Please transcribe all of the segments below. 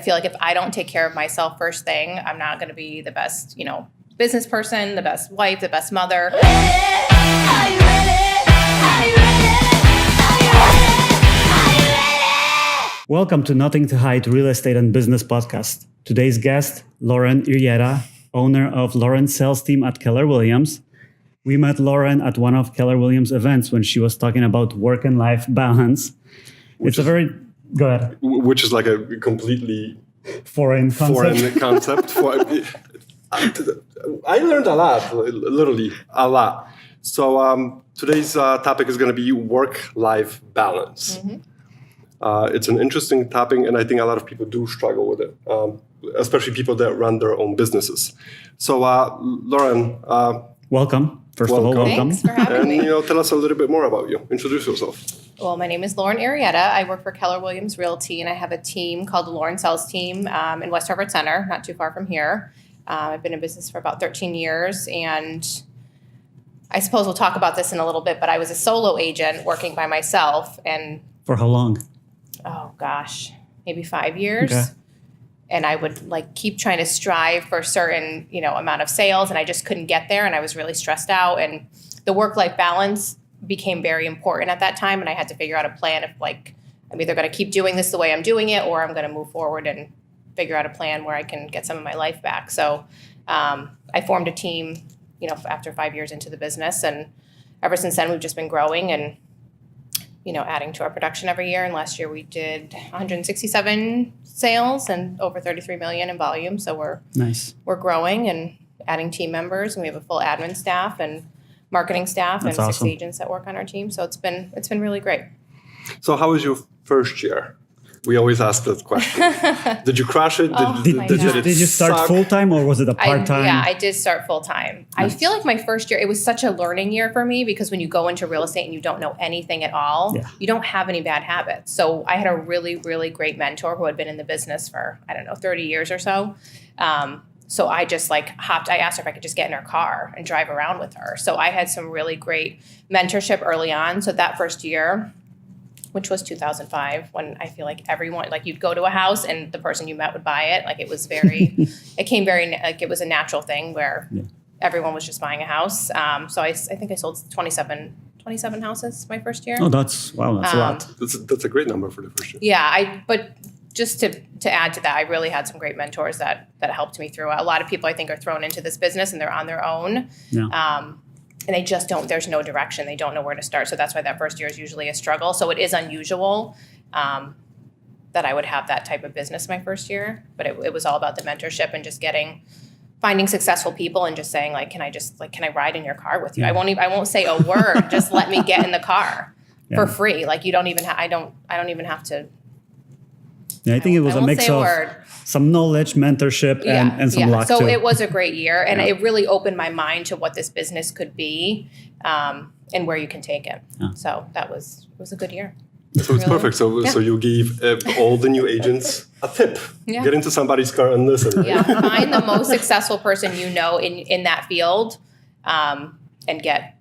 I feel like if I don't take care of myself first thing, I'm not going to be the best, business person, the best wife, the best mother. Welcome to Nothing to Hide Real Estate and Business Podcast. Today's guest, Lauren Iraeta, owner of Lauren's sales team at Keller Williams. We met Lauren at one of Keller Williams' events when she was talking about work and life balance. Go ahead. Which is like a completely foreign concept. I learned a lot, literally a lot. So today's topic is going to be work-life balance. Mm-hmm. It's an interesting topic, and I think a lot of people do struggle with it, especially people that run their own businesses. So, Lauren, welcome. First of all, welcome. Thanks for having me. Tell us a little bit more about you. Introduce yourself. Well, my name is Lauren Iraeta. I work for Keller Williams Realty, and I have a team called the Lauren Sales Team in West Hartford Center, not too far from here. I've been in business for about 13 years, and I suppose we'll talk about this in a little bit, but I was a solo agent working by myself. And for how long? Oh, gosh, maybe 5 years. Okay. And I would keep trying to strive for a certain, amount of sales, and I just couldn't get there, and I was really stressed out. And the work-life balance became very important at that time, and I had to figure out a plan of I'm either going to keep doing this the way I'm doing it, or I'm going to move forward and figure out a plan where I can get some of my life back. So I formed a team, after 5 years into the business, and ever since then we've just been growing and adding to our production every year. And last year we did 167 sales and over 33 million in volume. So we're growing and adding team members, and we have a full admin staff and marketing staff. That's and awesome. 6 agents that work on our team. So it's been really great. So how was your first year? We always ask that question. Did you crush it? Did you start full-time, or was it a part-time? I did start full-time. Nice. I feel like my first year, it was such a learning year for me, because when you go into real estate and you don't know anything at all, you don't have any bad habits. So I had a really, really great mentor who had been in the business for, 30 years or so. So I just I asked her if I could just get in her car and drive around with her. So I had some really great mentorship early on. So that first year, which was 2005, when I feel like everyone, you'd go to a house and the person you met would buy it. It was it was a natural thing where everyone was just buying a house. So I think I sold 27 houses my first year. Oh, that's a lot. That's a great number for the first year. Yeah, but just to add to that, I really had some great mentors that helped me through it. A lot of people I think are thrown into this business and they're on their own. Yeah. And they just there's no direction. They don't know where to start. So that's why that first year is usually a struggle. So it is unusual that I would have that type of business my first year. But it was all about the mentorship and just finding successful people and just saying, can I ride in your car with you? Yeah. I won't say a word. Just let me get in the car for free. You don't even I don't even have to. Yeah, I think it was a mix of some knowledge, mentorship, and some luck too. So it was a great year, and it really opened my mind to what this business could be, and where you can take it. Yeah. So it was a good year. So it's perfect. So you gave all the new agents a tip. Yeah. Get into somebody's car and listen. Yeah, find the most successful person in that field, and get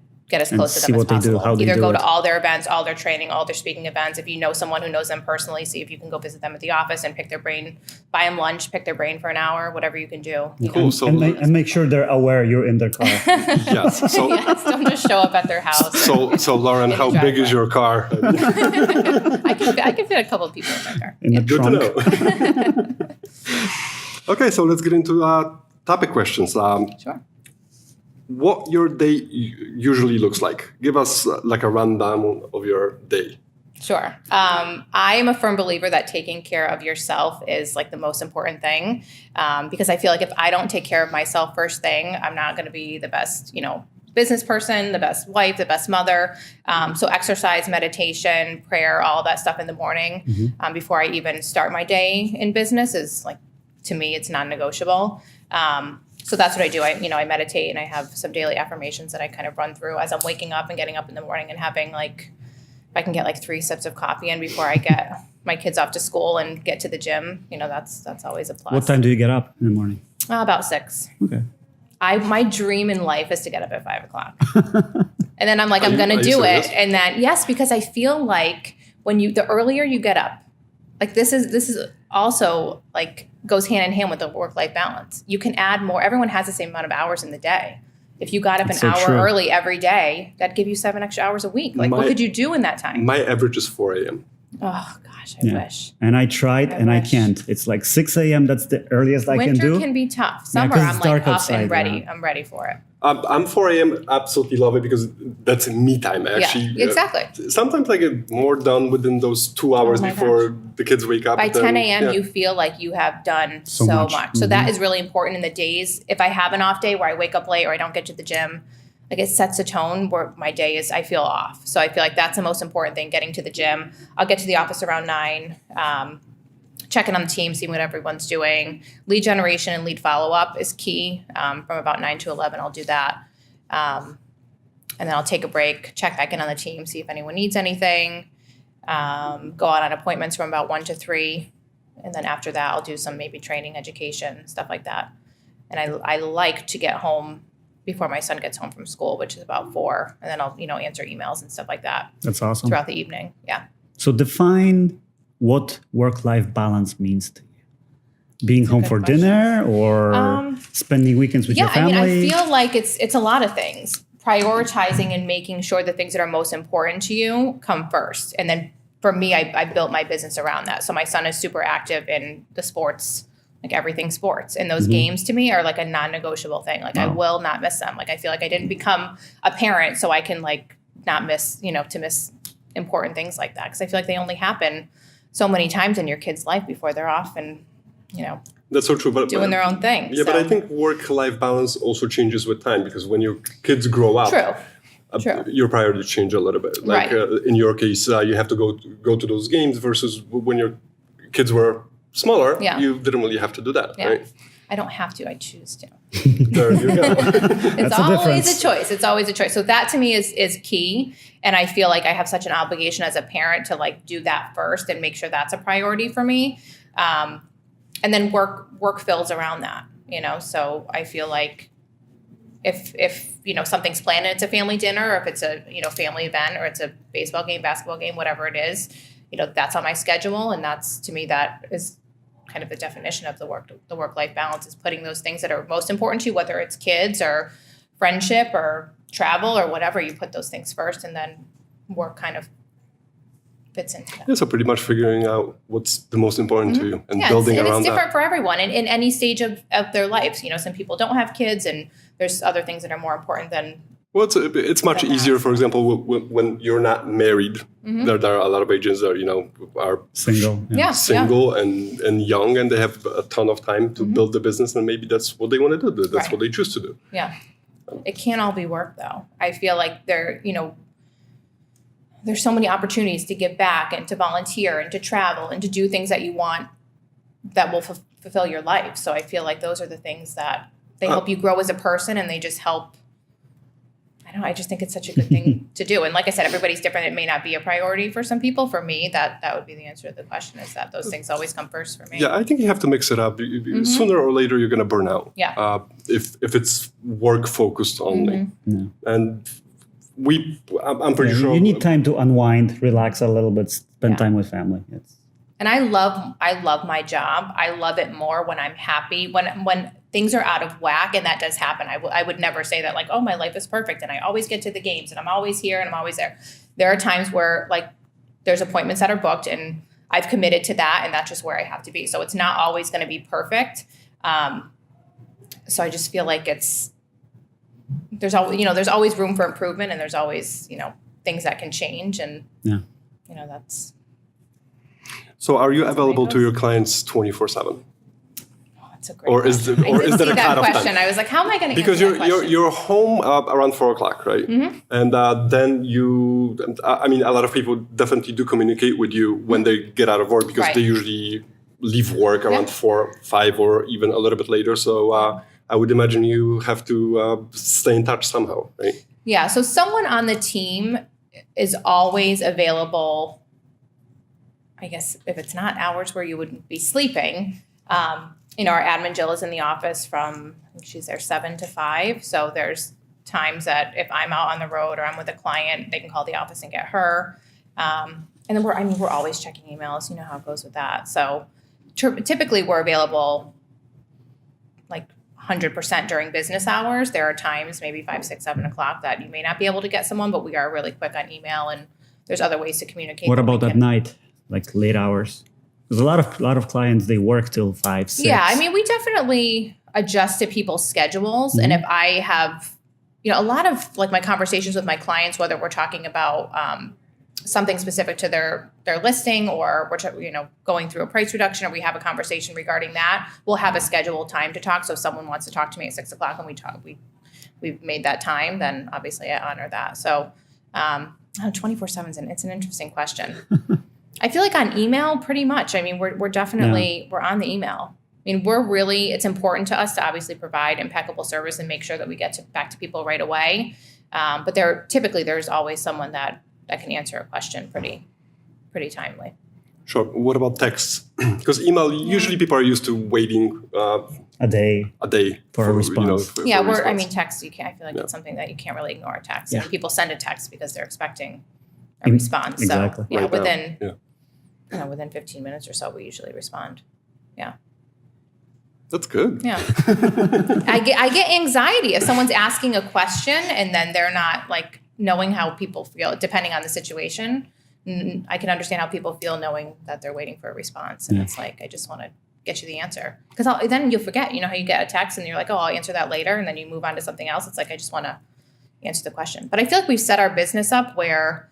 as close to them as possible. Either go to all their events, all their training, all their speaking events. If you know someone who knows them personally, see if you can go visit them at the office and pick their brain, buy them lunch, pick their brain for an hour, whatever you can do. Cool. And make sure they're aware you're in their car. Yes. So, don't just show up at their house. So Lauren, how big is your car? I can fit a couple of people in my car. In the trunk. Good to know. Okay, so let's get into topic questions. Sure. What your day usually looks like. Give us a rundown of your day. Sure. I am a firm believer that taking care of yourself is the most important thing, because I feel like if I don't take care of myself first thing, I'm not going to be the best, business person, the best wife, the best mother. So exercise, meditation, prayer, all that stuff in the morning, before I even start my day in business is to me, it's non-negotiable. So that's what I do. I meditate, and I have some daily affirmations that I kind of run through as I'm waking up and getting up in the morning, and having if I can get 3 sips of coffee in before I get my kids off to school and get to the gym, that's always a plus. What time do you get up in the morning? About 6. Okay. My dream in life is to get up at 5 o'clock. And then I'm I'm going to do it. And then, yes, because I feel like the earlier you get up, like this is also like goes hand in hand with the work-life balance. You can add more. Everyone has the same amount of hours in the day. If you got up an hour early every day, that'd give you 7 extra hours a week. Like, what could you do in that time? My average is 4 a.m. Oh, gosh, I wish. And I tried I can't. It's like 6 a.m. That's the earliest I can do. Winter can be tough. Summer, I'm like up and ready. Yeah. I'm ready for it. I'm 4 a.m. Absolutely love it because that's me time. Actually, exactly. Sometimes I get more done within those 2 hours before the kids wake up. By 10 a.m., you feel like you have done so much. Mm-hmm. So that is really important in the days. If I have an off day where I wake up late or I don't get to the gym, like it sets a tone where my day is, I feel off. So I feel like that's the most important thing, getting to the gym. I'll get to the office around 9, checking on the team, seeing what everyone's doing. Lead generation and lead follow-up is key. From about 9 to 11, I'll do that. And then I'll take a break, check back in on the team, see if anyone needs anything. Go out on appointments from about 1 to 3. And then after that, I'll do some maybe training, education, stuff like that. And I like to get home before my son gets home from school, which is about 4. And then I'll, answer emails and stuff like that. That's awesome. Throughout the evening. Yeah. So define what work-life balance means to you. Being home for dinner or spending weekends with your family? Yeah, I mean, I feel like it's a lot of things. Prioritizing and making sure the things that are most important to you come first. And then for me, I built my business around that. So my son is super active in the sports, like everything sports. And those games to me are like a non-negotiable thing. Like I will not miss them. Like I feel like I didn't become a parent so I can like not miss, to miss important things like that. Because I feel like they only happen so many times in your kid's life before they're off and, that's so true. But doing their own thing. Yeah, but I think work-life balance also changes with time because when your kids grow up, True. Your priorities change a little bit. Like in your case, you have to go to those games versus when your kids were smaller, you didn't really have to do that, right? I don't have to. I choose to. There you go. It's always a choice. It's always a choice. So that to me is key. And I feel like I have such an obligation as a parent to like do that first and make sure that's a priority for me. And then work fills around that, So I feel like if something's planned and it's a family dinner, or if it's a family event, or it's a baseball game, basketball game, whatever it is, that's on my schedule, and that's to me that is kind of the definition of the work-life balance is putting those things that are most important to you, whether it's kids or friendship or travel or whatever, you put those things first, and then work kind of fits into that. Yeah, so pretty much figuring out what's the most important to you and building around that. It's different for everyone in any stage of their lives. Some people don't have kids, and there's other things that are more important than. Well, it's much easier, for example, when you're not married. There are a lot of agents that are single and young, and they have a ton of time to build the business, and maybe that's what they want to do. That's what they choose to do. Yeah, it can't all be work, though. I feel like there's so many opportunities to give back and to volunteer and to travel and to do things that you want that will fulfill your life. So I feel like those are the things that they help you grow as a person, and they just help. I just think it's such a good thing to do. And like I said, everybody's different. It may not be a priority for some people. For me, that would be the answer to the question, is that those things always come first for me. Yeah, I think you have to mix it up. Sooner or later, you're going to burn out. Yeah. If it's work focused only. And I'm pretty sure. You need time to unwind, relax a little bit, spend time with family. And I love my job. I love it more when I'm happy, when things are out of whack, and that does happen. I would never say that like, oh, my life is perfect and I always get to the games and I'm always here and I'm always there. There are times where like there's appointments that are booked and I've committed to that, and that's just where I have to be. So it's not always going to be perfect. So I just feel like there's always room for improvement, and there's always, things that can change, and that's. So are you available to your clients 24/7? That's a great question. Is that a cutoff question. time? I was like, how am I going to Because you're home around 4:00, right? And then a lot of people definitely do communicate with you when they get out of work, because they usually leave work around 4, 5, or even a little bit later. So I would imagine you have to stay in touch somehow, right? Yeah. So someone on the team is always available. I guess if it's not hours where you wouldn't be sleeping, our admin Jill is in the office from, I think she's there 7 to 5. So there's times that if I'm out on the road or I'm with a client, they can call the office and get her. And then we're always checking emails. You know how it goes with that. So typically we're available like 100% during business hours. There are times, maybe 5, 6, 7 o'clock, that you may not be able to get someone, but we are really quick on email, and there's other ways to communicate. What about at night, like late hours? There's a lot of clients, they work till 5, 6. Yeah, I mean, we definitely adjust to people's schedules. And if I have, a lot of like my conversations with my clients, whether we're talking about something specific to their listing, or we're going through a price reduction, or we have a conversation regarding that, we'll have a scheduled time to talk. So if someone wants to talk to me at 6 o'clock and we've made that time, then obviously I honor that. So 24/7 it's an interesting question. I feel like on email, pretty much. I mean, we're definitely we're on the email. I mean, it's important to us to obviously provide impeccable service and make sure that we get back to people right away. But there's always someone that can answer a question pretty timely. Sure. What about texts? Because email, usually people are used to waiting a day for a response. Text. I feel like it's something that you can't really ignore. Text. Yeah. And people send a text because they're expecting a response. Exactly. So within 15 minutes or so, we usually respond. Yeah. That's good. Yeah. I get anxiety if someone's asking a question and then they're not like knowing how people feel, depending on the situation. I can understand how people feel knowing that they're waiting for a response. And it's like, I just want to get you the answer. Because then you'll forget, how you get a text and you're like, oh, I'll answer that later. And then you move on to something else. It's like, I just want to answer the question. But I feel like we've set our business up where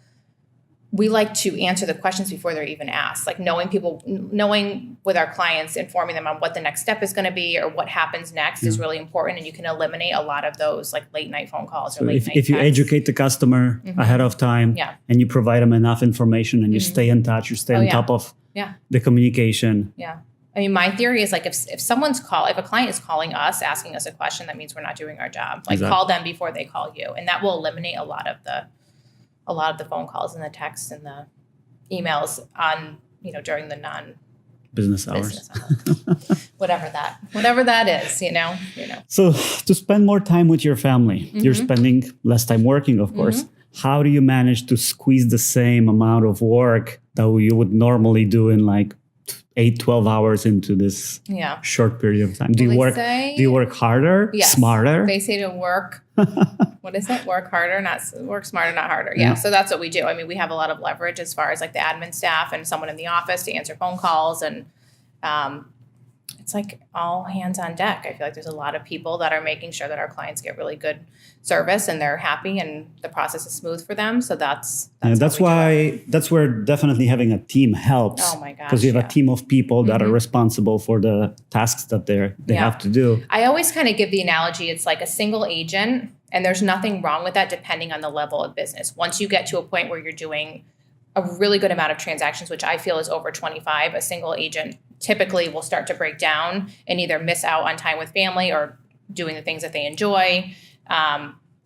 we like to answer the questions before they're even asked. Like knowing with our clients, informing them on what the next step is going to be or what happens next is really important. And you can eliminate a lot of those like late night phone calls or late night if you educate the customer ahead of time and you provide them enough information and you stay in touch, you stay on top of the communication. Yeah. I mean, my theory is like if a client is calling us, asking us a question, that means we're not doing our job. Like call them before they call you. And that will eliminate a lot of the phone calls and the texts and the emails on, during the business hours. whatever that is, So to spend more time with your family, you're spending less time working, of course. How do you manage to squeeze the same amount of work that you would normally do in like 8-12 hours into this short period of time? Do you work harder, smarter? They say to work, what is it? Work harder, work smarter, not harder. Yeah. So that's what we do. I mean, we have a lot of leverage as far as like the admin staff and someone in the office to answer phone calls. And it's like all hands on deck. I feel like there's a lot of people that are making sure that our clients get really good service and they're happy and the process is smooth for them. So that's where definitely having a team helps. Oh my gosh. Because you have a team of people that are responsible for the tasks that they have to do. I always kind of give the analogy, it's like a single agent, and there's nothing wrong with that depending on the level of business. Once you get to a point where you're doing a really good amount of transactions, which I feel is over 25, a single agent typically will start to break down and either miss out on time with family or doing the things that they enjoy,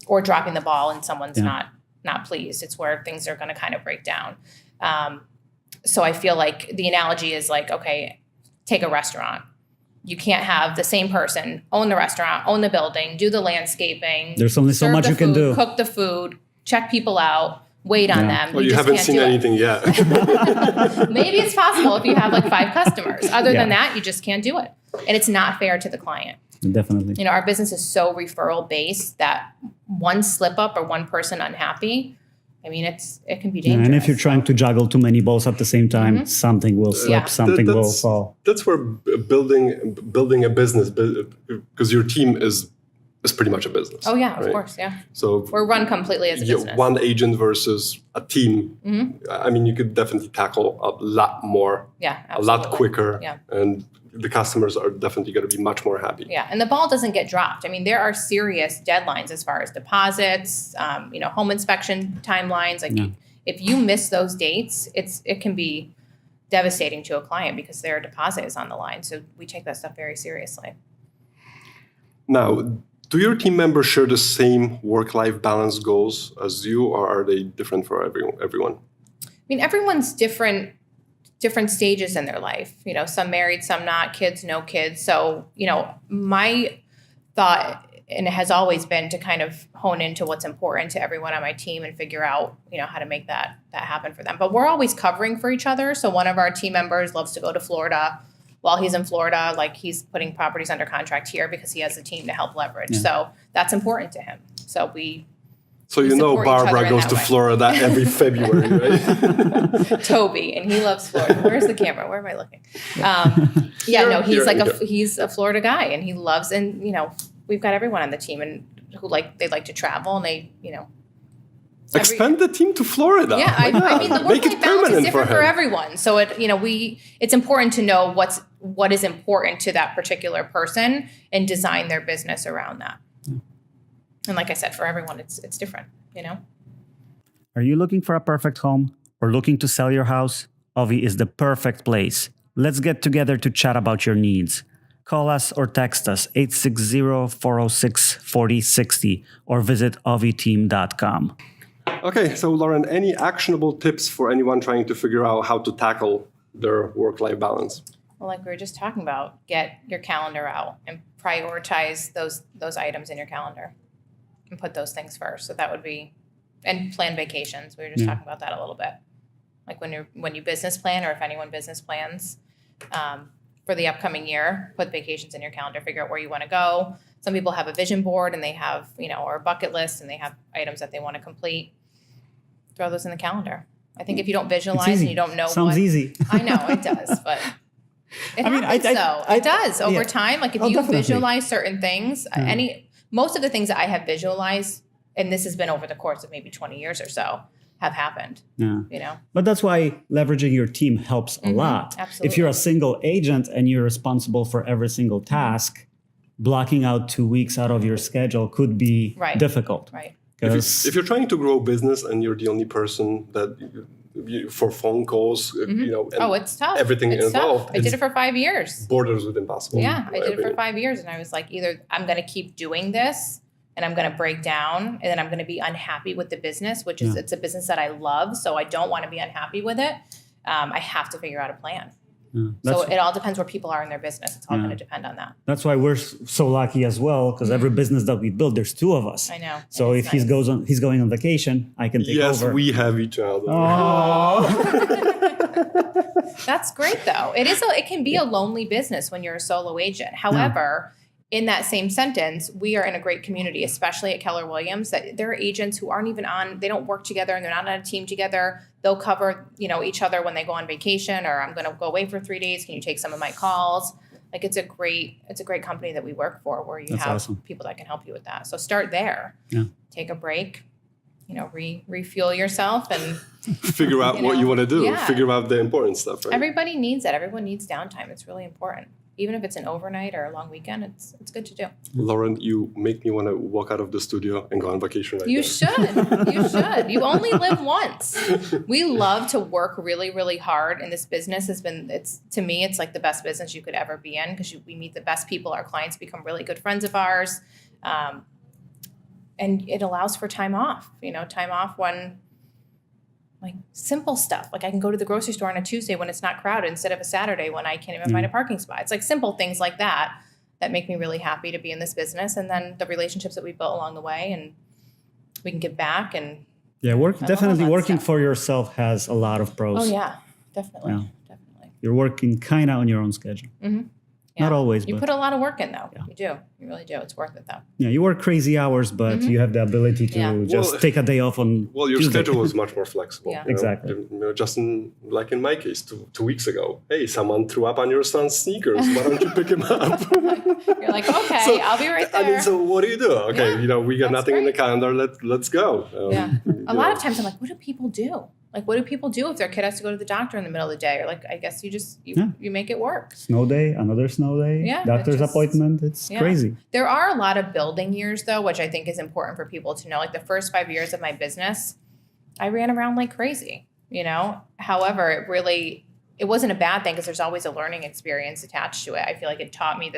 or dropping the ball and someone's not pleased. It's where things are going to kind of break down. So I feel like the analogy is like, okay, take a restaurant. You can't have the same person own the restaurant, own the building, do the landscaping. There's only so much you can do. Cook the food, check people out, wait on them. Well, you haven't seen anything yet. Maybe it's possible if you have like 5 customers. Other than that, you just can't do it. And it's not fair to the client. Definitely. Our business is so referral based that one slip up or one person unhappy, I mean, it can be dangerous. And if you're trying to juggle too many balls at the same time, something will slip, something will fall. That's where building a business, because your team is pretty much a business. Oh yeah, of course, yeah. So we're run completely as a business. One agent versus a team. I mean, you could definitely tackle a lot more. Yeah, absolutely. A lot quicker. Yeah. And the customers are definitely going to be much more happy. Yeah, and the ball doesn't get dropped. I mean, there are serious deadlines as far as deposits, home inspection timelines. Like, if you miss those dates, it can be devastating to a client because their deposit is on the line. So we take that stuff very seriously. Now, do your team members share the same work-life balance goals as you, or are they different for everyone? I mean, everyone's different stages in their life. Some married, some not, kids, no kids. So, my thought and it has always been to kind of hone into what's important to everyone on my team and figure out, how to make that happen for them. But we're always covering for each other. So one of our team members loves to go to Florida. While he's in Florida, like he's putting properties under contract here because he has a team to help leverage. Yeah. So that's important to him. So we So support each other Barbara in goes that to way. Florida every February, right? Toby, and he loves Florida. Where's the camera? Where am I looking? He's a Florida guy, and he loves, and we've got everyone on the team and who they like to travel, and they Expand the team to Florida. Yeah, I mean the Make work-life it balance is permanent different for for him. everyone. So it's important to know what is important to that particular person and design their business around that. And like I said, for everyone, it's different. Are you looking for a perfect home or looking to sell your house? Ovi is the perfect place. Let's get together to chat about your needs. Call us or text us 860-406-4060 or visit oviteam.com. Okay, so Lauren, any actionable tips for anyone trying to figure out how to tackle their work-life balance? Well, like we were just talking about, get your calendar out and prioritize those items in your calendar and put those things first. So that would be, and plan vacations. We were just talking about that a little bit. Like when you business plan, or if anyone business plans for the upcoming year, put vacations in your calendar, figure out where you want to go. Some people have a vision board and they have, or a bucket list and they have items that they want to complete. Throw those in the calendar. I think if you don't visualize and you don't know Sounds easy. I know it does, but it happens though. It does over time. Like if you definitely. visualize certain things, most of the things that I have visualized, and this has been over the course of maybe 20 years or so, have happened. Yeah. But that's why leveraging your team helps a lot. Absolutely. If you're a single agent and you're responsible for every single task, blocking out 2 weeks out of your schedule could be difficult. Right. If you're trying to grow a business and you're the only person that for phone calls, and it's tough. everything it's involved. Tough. I did it for 5 years. Borders with impossible. Yeah, I did it for 5 years, and I was like, either I'm going to keep doing this, and I'm going to break down, and then I'm going to be unhappy with the business, which is it's a business that I love, so I don't want to be unhappy with it. I have to figure out a plan. So it all depends where people are in their business. It's all going to depend on that. That's why we're so lucky as well, because every business that we build, there's two of us. I know. So if he's going on vacation, I can take over. Yes, we have each other. Oh. That's great, though. It can be a lonely business when you're a solo agent. However, in that same sentence, we are in a great community, especially at Keller Williams, that there are agents who aren't even they don't work together and they're not on a team together. They'll cover, each other when they go on vacation, or I'm going to go away for 3 days. Can you take some of my calls? Like it's a great company that we work for, where you have people that can help you with that. So start there. Yeah. Take a break, refuel yourself and figure out what you want to do. Yeah. Figure out the important stuff. Right? Everybody needs that. Everyone needs downtime. It's really important. Even if it's an overnight or a long weekend, it's good to do. Lauren, you make me want to walk out of the studio and go on vacation right now. You should. You should. You only live once. We love to work really, really hard, and this business to me, it's like the best business you could ever be in, because we meet the best people. Our clients become really good friends of ours, and it allows for time off. Time off when. Like simple stuff. Like I can go to the grocery store on a Tuesday when it's not crowded instead of a Saturday when I can't even find a parking spot. It's like simple things like that make me really happy to be in this business. And then the relationships that we built along the way, and we can give back. And definitely working for yourself has a lot of pros. Oh yeah, definitely. Yeah. Definitely. You're working kind of on your own schedule. Mm-hmm. Not always, you but put a lot of work in, though. Yeah. You do. You really do. It's worth it, though. Yeah, you work crazy hours, but you have the ability to just take a day off on your Tuesday. schedule is much more flexible. Yeah. Exactly. Just like in my case, 2 weeks ago, hey, someone threw up on your son's sneakers. Why don't you pick him up? You're like, okay, I'll be right there. So what do you do? Okay, we got that's nothing in the great. calendar. Let's go. A lot of times I'm like, what do people do? Like, what do people do if their kid has to go to the doctor in the middle of the day? Or like, I guess you make it work. Snow day, another snow day, doctor's appointment. It's crazy. There are a lot of building years, though, which I think is important for people to know. Like the first 5 years of my business, I ran around like crazy, However, it wasn't a bad thing, because there's always a learning experience attached to it. I feel like it taught me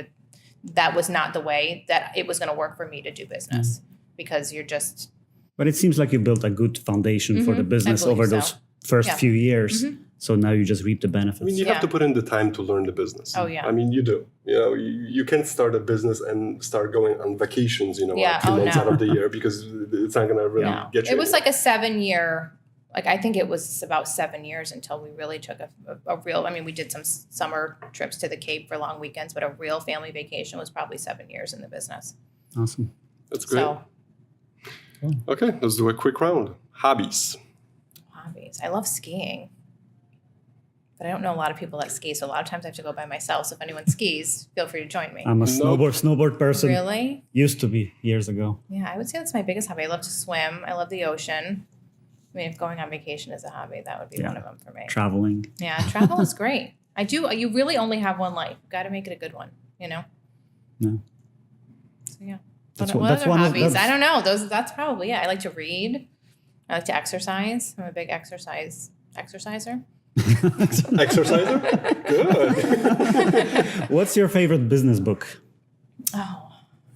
that was not the way that it was going to work for me to do business, because you're just... But it seems like you built a good foundation for the business over those first few years. So now you just reap the benefits. I mean, you have to put in the time to learn the business. Oh, yeah. I mean, you do. You can't start a business and start going on vacations, 2 months out of the year because it's not going to really get you. It was like a 7-year, I think it was about 7 years until we really took a real, we did some summer trips to the Cape for long weekends, but a real family vacation was probably 7 years in the business. Awesome. That's great. Okay, let's do a quick round. Hobbies. I love skiing. But I don't know a lot of people that ski, so a lot of times I have to go by myself. So if anyone skis, feel free to join me. I'm a snowboard person. Really? Used to be years ago. Yeah, I would say that's my biggest hobby. I love to swim. I love the ocean. If going on vacation is a hobby, that would be one of them for me. Traveling. Yeah, travel is great. You really only have one life. Got to make it a good one, No. So yeah. That's what other hobbies? I don't know. That's probably I like to read. I like to exercise. I'm a big exerciser. Exerciser? Good. What's your favorite business book? Oh,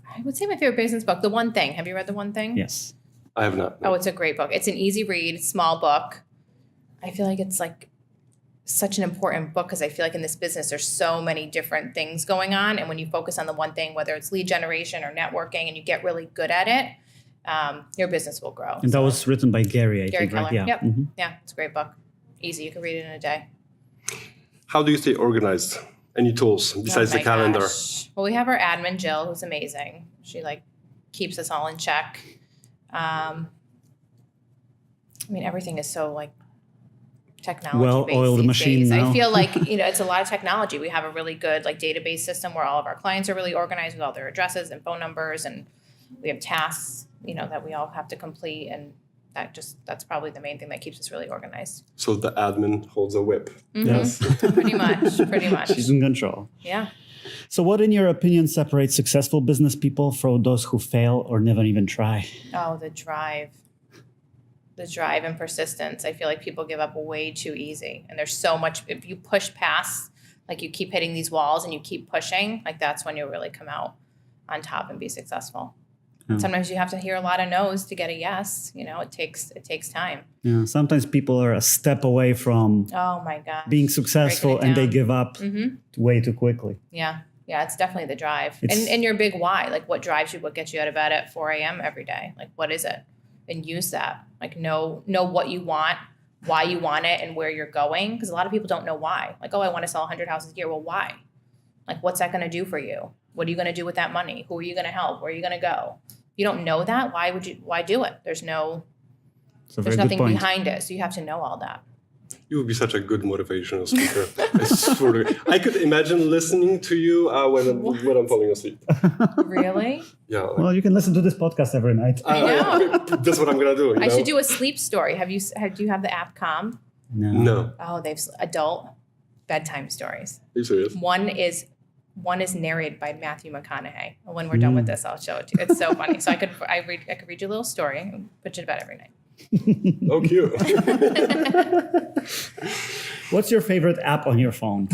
I would say my favorite business book, The One Thing. Have you read The One Thing? Yes. I have not. Oh, it's a great book. It's an easy read, small book. I feel like it's such an important book because I feel like in this business there's so many different things going on, and when you focus on the one thing, whether it's lead generation or networking, and you get really good at it, your business will grow. And that was written by Gary, I think, Keller. right? Yeah. Yep. Yeah, it's a great book. Easy. You can read it in a day. How do you stay organized? Any tools besides the calendar? Gosh. Well, we have our admin, Jill, who's amazing. She keeps us all in check. Everything is so technology well-oiled machine now. I feel like it's a lot of technology. We have a really good database system where all of our clients are really organized with all their addresses and phone numbers, and we have tasks that we all have to complete, and that's probably the main thing that keeps us really organized. So the admin holds a whip. Mm-hmm. Yes. Pretty much. She's in control. Yeah. So what, in your opinion, separates successful business people from those who fail or never even try? Oh, the drive and persistence. I feel like people give up way too easy. And there's so much, if you push past, you keep hitting these walls and you keep pushing, that's when you'll really come out on top and be successful. Sometimes you have to hear a lot of no's to get a yes. It takes time. Yeah. Sometimes people are a step away from being successful and they give up way too quickly. Yeah. Yeah, it's definitely the drive. And your big why, what drives you, what gets you out of bed at 4 a.m. every day? What is it? And use that. Know what you want, why you want it, and where you're going. Because a lot of people don't know why. I want to sell 100 houses a year. Well, why? What's that going to do for you? What are you going to do with that money? Who are you going to help? Where are you going to go? If you don't know that, why do it? There's nothing behind it. So you have to know all that. You would be such a good motivational speaker. I swear to God. I could imagine listening to you when I'm falling asleep. Really? Yeah. Well, you can listen to this podcast every night. I know. That's what I'm gonna do. I should do a sleep story. Do you have the app Calm? No. Oh, they've adult bedtime stories. Are you serious? One is narrated by Matthew McConaughey. When we're done with this, I'll show it to you. It's so funny. So I could read you a little story and put you to bed every night. Oh, cute. What's your favorite app on your phone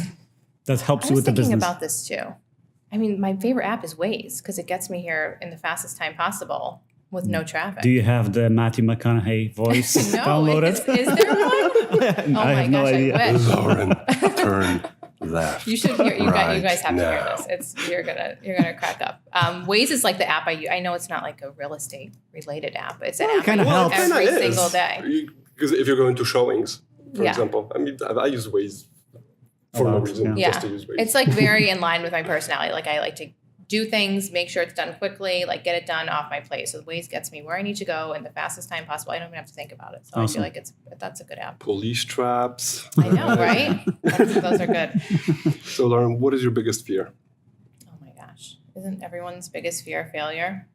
that helps you with the business? I was thinking about this too. My favorite app is Waze because it gets me here in the fastest time possible with no traffic. Do you have the Matthew McConaughey voice downloaded? Is there one? I have no idea. I wish. Lauren, turn left. You should hear. You guys have to hear this. You're gonna crack up. Waze is the app I use. I know it's not a real estate related app. It's an app I use every single day. Because if you're going to showings, for example, I use Waze for no reason, just to use Waze. It's very in line with my personality. I like to do things, make sure it's done quickly, get it done off my plate. So Waze gets me where I need to go in the fastest time possible. I don't even have to think about it. So awesome. I feel that's a good app. Police traps. I know, right? Those are good. So Lauren, what is your biggest fear? Oh my gosh. Isn't everyone's biggest fear failure?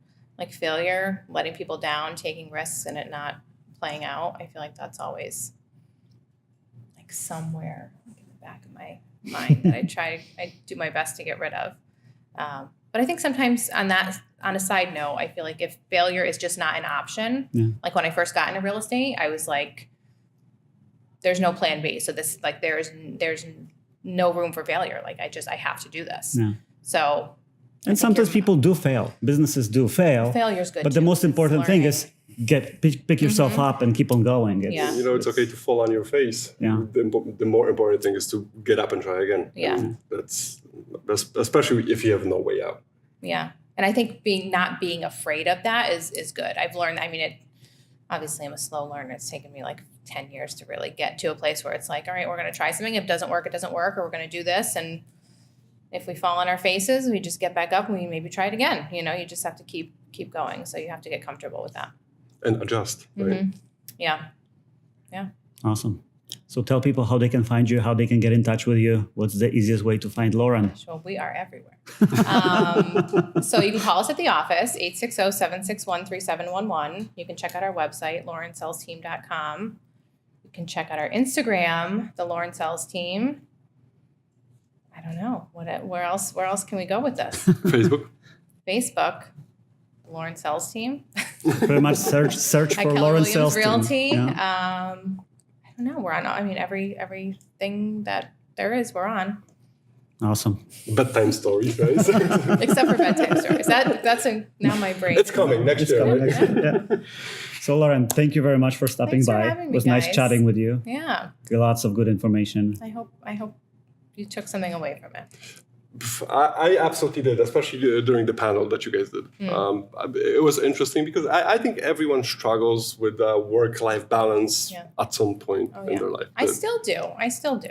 Failure, letting people down, taking risks and it not playing out. I feel like that's always somewhere in the back of my mind that I do my best to get rid of. But I think sometimes on a side note, I feel if failure is just not an option, when I first got into real estate, I was there's no plan B. So this, there's no room for failure. I have to do this. Yeah. So. And sometimes people do fail. Businesses do fail. Failure's good. But the most important thing is pick yourself up and keep on going. Yeah. It's okay to fall on your face. Yeah. The more important thing is to get up and try again. Yeah. And that's especially if you have no way out. Yeah. And I think not being afraid of that is good. I've learned, obviously I'm a slow learner. It's taken me like 10 years to really get to a place where it's like, all right, we're going to try something. If it doesn't work, it doesn't work, or we're going to do this. And if we fall on our faces, we just get back up and we maybe try it again. You just have to keep going. So you have to get comfortable with that. And adjust, right? Mm-hmm. Yeah. Yeah. Awesome. So tell people how they can find you, how they can get in touch with you. What's the easiest way to find Lauren? Well, we are everywhere. So you can call us at the office, 860-761-3711. You can check out our website, laurensellsteam.com. You can check out our Instagram, the Lauren Sells Team. I don't know. Where else can we go with this? Facebook, Lauren Sells Team. Pretty much search at for Keller Lauren Williams Sells Realty. Team. Yeah. I don't know. We're on. Everything that there is, we're on. Awesome. Bedtime stories, right? Except for bedtime stories. That's now my brain. It's coming next year. Yeah. So Lauren, thank you very much for stopping Thanks for by. having me, It was nice guys. chatting with you. Yeah. Lots of good information. I hope you took something away from it. I absolutely did, especially during the panel that you guys did. It was interesting because I think everyone struggles with work-life balance at some point in their life. I still do. It's always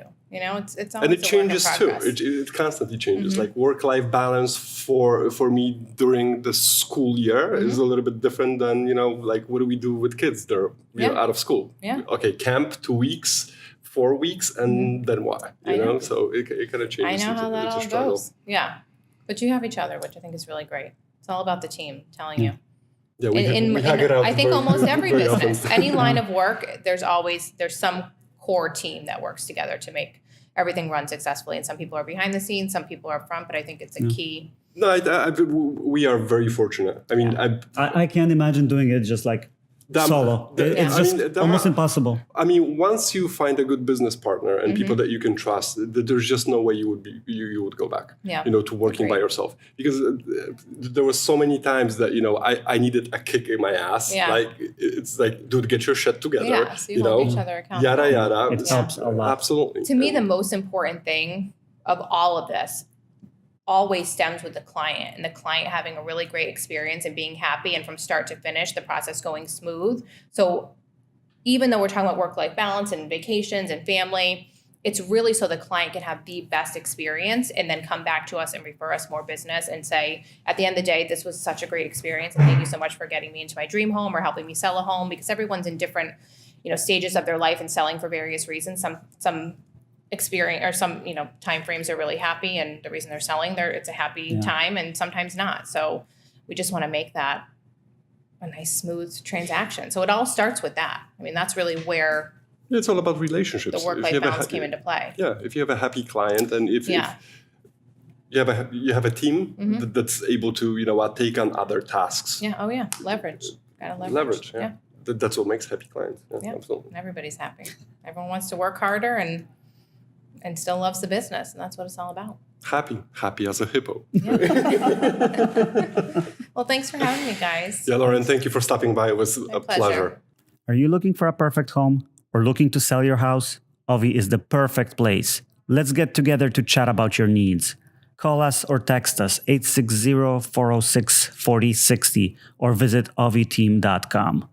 And it changes a work too. in progress. It constantly changes. Like work-life balance for me during the school year is a little bit different than like what do we do with kids? They're out of school. Yeah. Okay, camp 2 weeks. 4 weeks, and then what? You know? So it kind of changes. I know how that it's a all struggle. goes. Yeah. But you have each other, which I think is really great. It's all about the team, telling you. Yeah, we hug it out. I think almost every very business, often. any line of work, there's some core team that works together to make everything run successfully. And some people are behind the scenes, some people are up front, but I think it's a key. No, we are very fortunate. I mean, I can't imagine doing it just like solo. It's just almost impossible. I mean, once you find a good business partner and people that you can trust, there's just no way you would go back. Yeah. To working by yourself, because there was so many times that I needed a kick in my ass. Yeah. Like it's like, dude, get your shit together. Yeah, so you hold each other accountable. Yada yada. It helps a lot. Absolutely. To me, the most important thing of all of this always stems with the client, and the client having a really great experience and being happy, and from start to finish, the process going smooth. So even though we're talking about work-life balance and vacations and family, it's really so the client can have the best experience and then come back to us and refer us more business and say, at the end of the day, this was such a great experience, and thank you so much for getting me into my dream home or helping me sell a home, because everyone's in different stages of their life and selling for various reasons. Some experience or some time frames are really happy, and the reason they're selling it's a happy time, and sometimes not. So we just want to make that a nice smooth transaction. So it all starts with that. I mean, that's really where it's all about relationships. The work-life balance came into play. Yeah, if you have a happy client, and if you have a team that's able to take on other tasks. Yeah. Oh yeah. Leverage. Gotta Leverage. Yeah. That's what makes happy clients. Yeah. Absolutely. And everybody's happy. Everyone wants to work harder and still loves the business, and that's what it's all about. Happy as a hippo. Yeah. Well, thanks for having me, guys. Yeah, Lauren, thank you for stopping by. It was a pleasure. Are you looking for a perfect home or looking to sell your house? Ovi is the perfect place. Let's get together to chat about your needs. Call us or text us 860-406-4060 or visit oviteam.com.